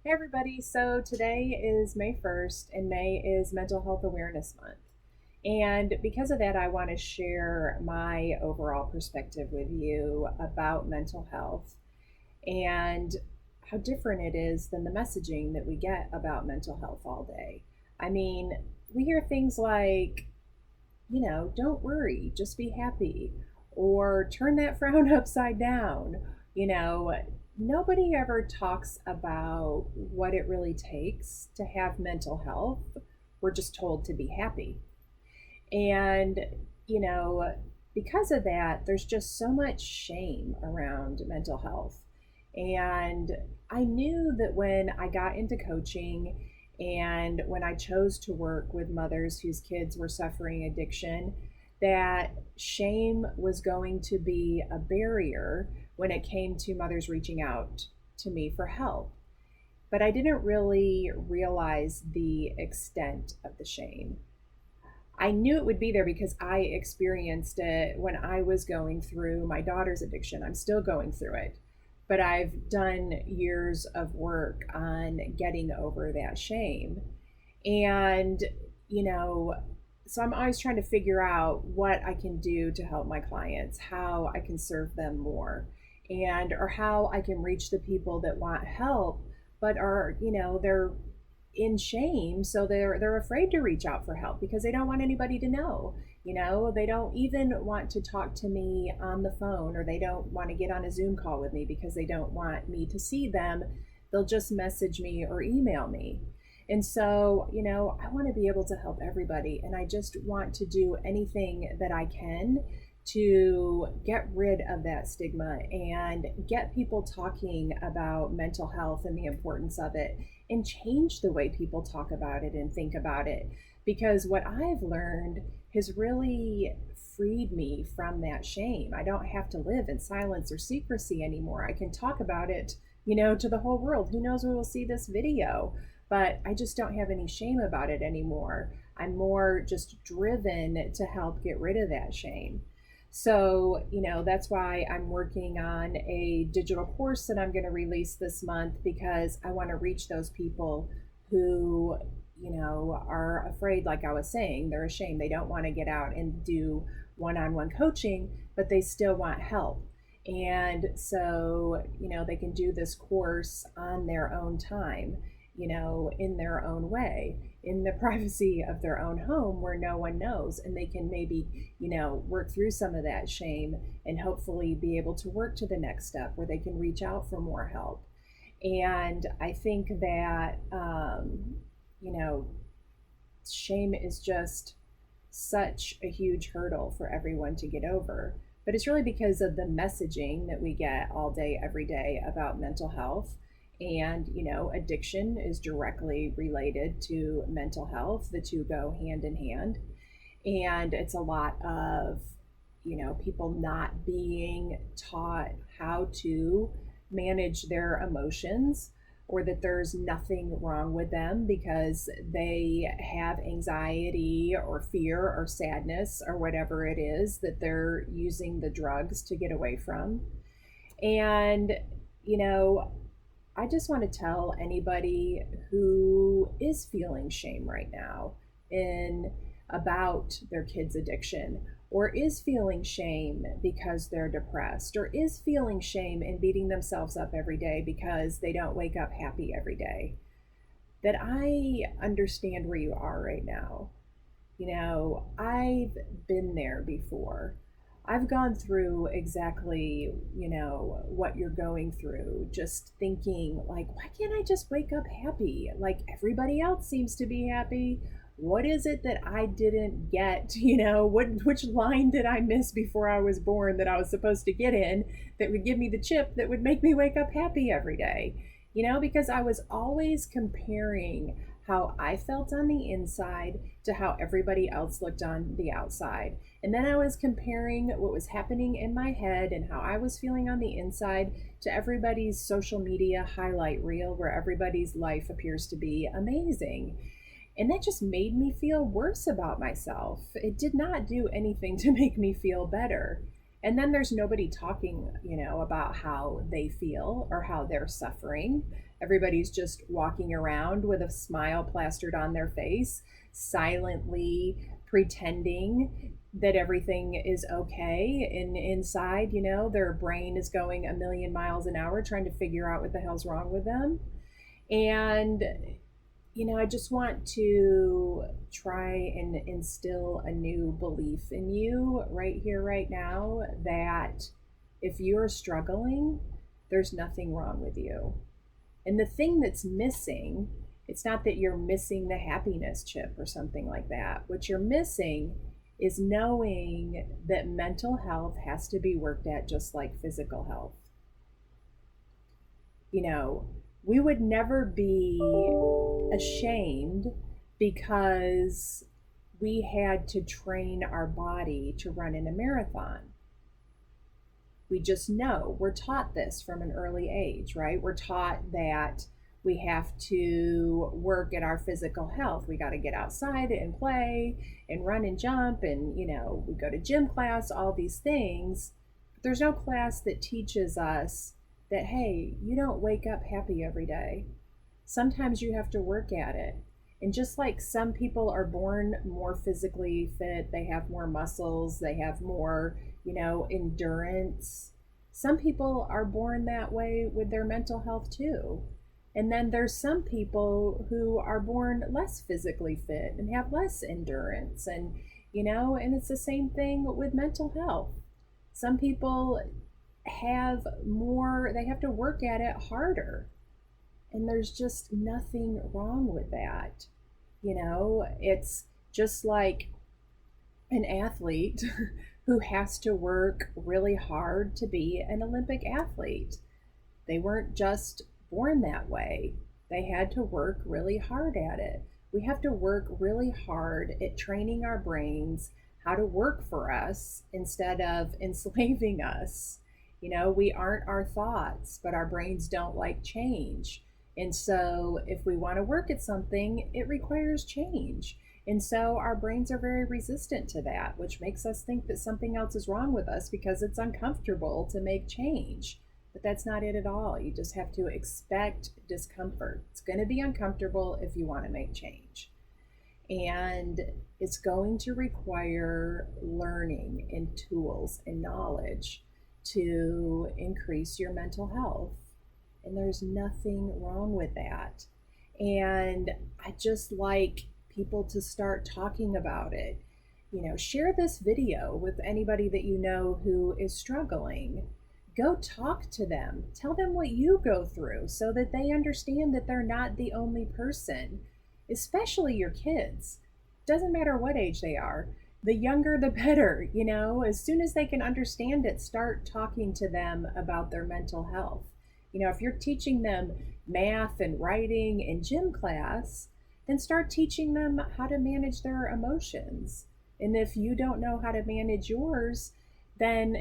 Hey everybody, so today is May 1st and May is Mental Health Awareness Month. And because of that, I want to share my overall perspective with you about mental health and how different it is than the messaging that we get about mental health all day. I mean, we hear things like, don't worry, just be happy, or turn that frown upside down. You know, Nobody ever talks about what it really takes to have mental health. We're just told to be happy. And, you know, because of that, there's just so much shame around mental health. And I knew that when I got into coaching and when I chose to work with mothers whose kids were suffering addiction, that shame was going to be a barrier when it came to mothers reaching out to me for help. But I didn't really realize the extent of the shame. I knew it would be there because I experienced it when I was going through my daughter's addiction. I'm still going through it, but I've done years of work on getting over that shame. And, you know, so I'm always trying to figure out what I can do to help my clients, how I can serve them more, and or how I can reach the people that want help but are, they're in shame, so they're afraid to reach out for help because they don't want anybody to know. They don't even want to talk to me on the phone, or they don't want to get on a Zoom call with me because they don't want me to see them. They'll just message me or email me. And so, I want to be able to help everybody, and I just want to do anything that I can to get rid of that stigma and get people talking about mental health and the importance of it, and change the way people talk about it and think about it. Because what I've learned has really freed me from that shame. I don't have to live in silence or secrecy anymore. I can talk about it, to the whole world. Who knows who will see this video? But I just don't have any shame about it anymore. I'm more just driven to help get rid of that shame. So, that's why I'm working on a digital course that I'm going to release this month, because I want to reach those people who, are afraid, like I was saying, they're ashamed. They don't want to get out and do one on one coaching, but they still want help. And so, they can do this course on their own time, in their own way, in the privacy of their own home where no one knows. And they can maybe, work through some of that shame and hopefully be able to work to the next step where they can reach out for more help. And I think that, shame is just such a huge hurdle for everyone to get over. But it's really because of the messaging that we get all day, every day about mental health. And, addiction is directly related to mental health. The two go hand in hand. And it's a lot of, people not being taught how to manage their emotions, or that there's nothing wrong with them because they have anxiety or fear or sadness or whatever it is that they're using the drugs to get away from. And, I just want to tell anybody who is feeling shame right now in about their kid's addiction, or is feeling shame because they're depressed, or is feeling shame and beating themselves up every day because they don't wake up happy every day, that I understand where you are right now. I've been there before. I've gone through exactly, what you're going through, just thinking, like, why can't I just wake up happy? Like everybody else seems to be happy. What is it that I didn't get? Which line did I miss before I was born that I was supposed to get in that would give me the chip that would make me wake up happy every day? Because I was always comparing how I felt on the inside to how everybody else looked on the outside. And then I was comparing what was happening in my head and how I was feeling on the inside to everybody's social media highlight reel where everybody's life appears to be amazing. And that just made me feel worse about myself. It did not do anything to make me feel better. And then there's nobody talking, about how they feel or how they're suffering. Everybody's just walking around with a smile plastered on their face, silently pretending that everything is okay. And inside, their brain is going a million miles an hour trying to figure out what the hell's wrong with them. And I just want to try and instill a new belief in you right here, right now, that if you're struggling, there's nothing wrong with you. And the thing that's missing, it's not that you're missing the happiness chip or something like that. What you're missing is knowing that mental health has to be worked at just like physical health. We would never be ashamed because we had to train our body to run in a marathon. We just know. We're taught this from an early age, right? We're taught that we have to work at our physical health. We got to get outside and play and run and jump, and we go to gym class, all these things. But there's no class that teaches us that, hey, you don't wake up happy every day. Sometimes you have to work at it. And just like some people are born more physically fit, they have more muscles, they have more, endurance. Some people are born that way with their mental health too. And then there's some people who are born less physically fit and have less endurance. And it's the same thing with mental health. Some people have more, they have to work at it harder. And there's just nothing wrong with that. It's just like an athlete who has to work really hard to be an Olympic athlete. They weren't just born that way, they had to work really hard at it. We have to work really hard at training our brains how to work for us instead of enslaving us. We aren't our thoughts, but our brains don't like change. And so, if we want to work at something, it requires change. And so, our brains are very resistant to that, which makes us think that something else is wrong with us because it's uncomfortable to make change. But that's not it at all. You just have to expect discomfort. It's going to be uncomfortable if you want to make change. And it's going to require learning and tools and knowledge to increase your mental health. And there's nothing wrong with that. And I just like people to start talking about it. Share this video with anybody that you know who is struggling. Go talk to them. Tell them what you go through so that they understand that they're not the only person, especially your kids. Doesn't matter what age they are. The younger, the better. As soon as they can understand it, start talking to them about their mental health. If you're teaching them math and writing in gym class, then start teaching them how to manage their emotions. And if you don't know how to manage yours, then,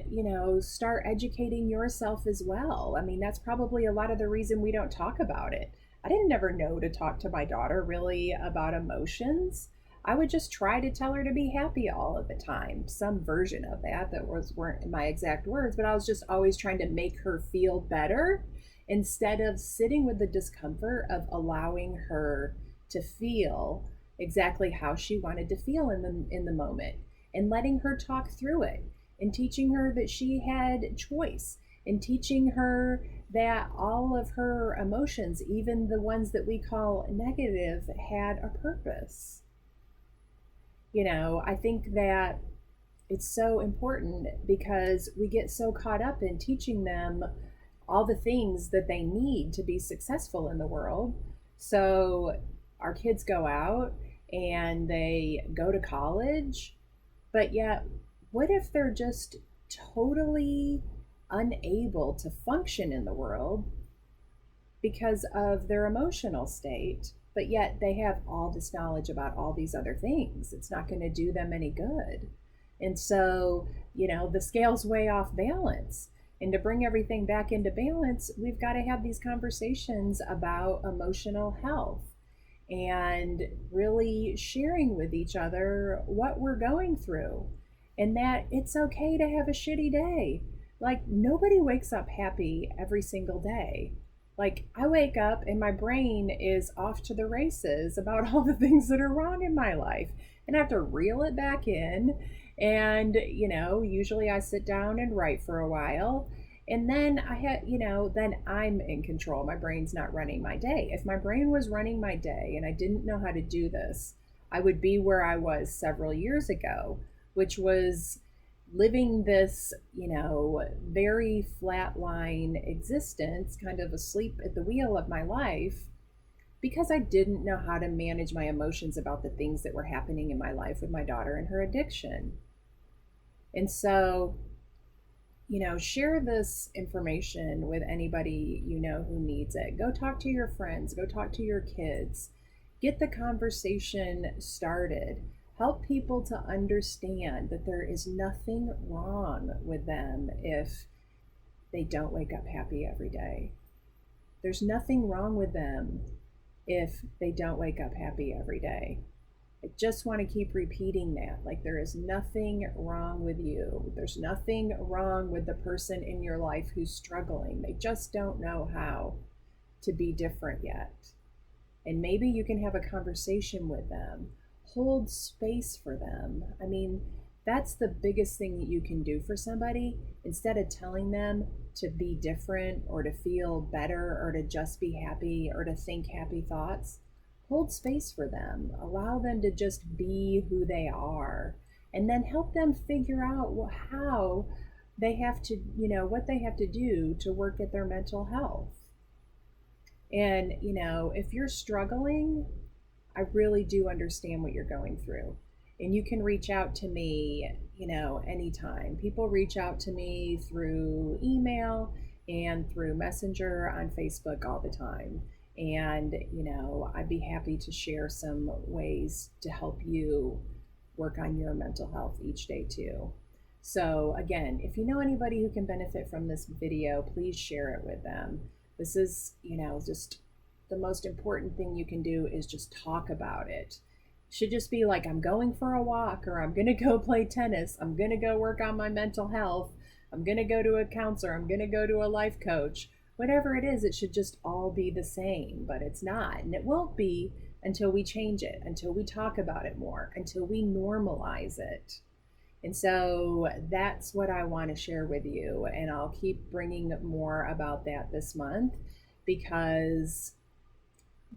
start educating yourself as well. I mean, that's probably a lot of the reason we don't talk about it. I didn't ever know to talk to my daughter really about emotions. I would just try to tell her to be happy all of the time. Some version of that weren't my exact words, but I was just always trying to make her feel better instead of sitting with the discomfort of allowing her to feel exactly how she wanted to feel in the moment, and letting her talk through it, and teaching her that she had choice, and teaching her that all of her emotions, even the ones that we call negative, had a purpose. I think that it's so important because we get so caught up in teaching them all the things that they need to be successful in the world. So our kids go out and they go to college, but yet, what if they're just totally unable to function in the world because of their emotional state, but yet they have all this knowledge about all these other things? It's not going to do them any good. And so, the scale's way off balance. And to bring everything back into balance, we've got to have these conversations about emotional health and really sharing with each other what we're going through. and that it's okay to have a shitty day. Like, nobody wakes up happy every single day. Like, I wake up and my brain is off to the races about all the things that are wrong in my life. And I have to reel it back in. And, usually I sit down and write for a while. And then then I'm in control. My brain's not running my day. If my brain was running my day and I didn't know how to do this, I would be where I was several years ago, which was living this, very flatline existence, kind of asleep at the wheel of my life, because I didn't know how to manage my emotions about the things that were happening in my life with my daughter and her addiction. And so, share this information with anybody who needs it. Go talk to your friends, go talk to your kids, get the conversation started. Help people to understand that there is nothing wrong with them if they don't wake up happy every day. There's nothing wrong with them if they don't wake up happy every day. I just want to keep repeating that. Like, there is nothing wrong with you. There's nothing wrong with the person in your life who's struggling. They just don't know how to be different yet. And maybe you can have a conversation with them, hold space for them. I mean, that's the biggest thing that you can do for somebody. Instead of telling them to be different or to feel better or to just be happy or to think happy thoughts, hold space for them. Allow them to just be who they are, and then help them figure out how they have to, what they have to do to work at their mental health. And, if you're struggling, I really do understand what you're going through. And you can reach out to me, anytime. People reach out to me through email and through Messenger on Facebook all the time. And, I'd be happy to share some ways to help you work on your mental health each day too. So again, if you know anybody who can benefit from this video, please share it with them. This is, just the most important thing you can do is just talk about it. Should just be like, I'm going for a walk, or I'm going to go play tennis. I'm going to go work on my mental health. I'm going to go to a counselor. I'm going to go to a life coach. Whatever it is, it should just all be the same, but it's not. And it won't be until we change it, until we talk about it more, until we normalize it. And so that's what I want to share with you. And I'll keep bringing more about that this month, because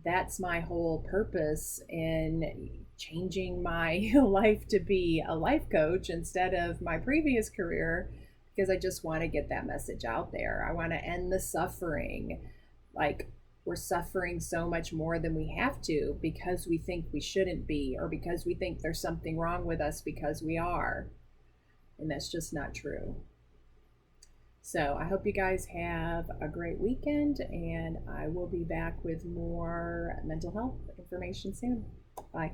that's my whole purpose in changing my life to be a life coach instead of my previous career, because I just want to get that message out there. I want to end the suffering. Like, we're suffering so much more than we have to because we think we shouldn't be, or because we think there's something wrong with us because we are. And that's just not true. So I hope you guys have a great weekend, and I will be back with more mental health information soon. Bye.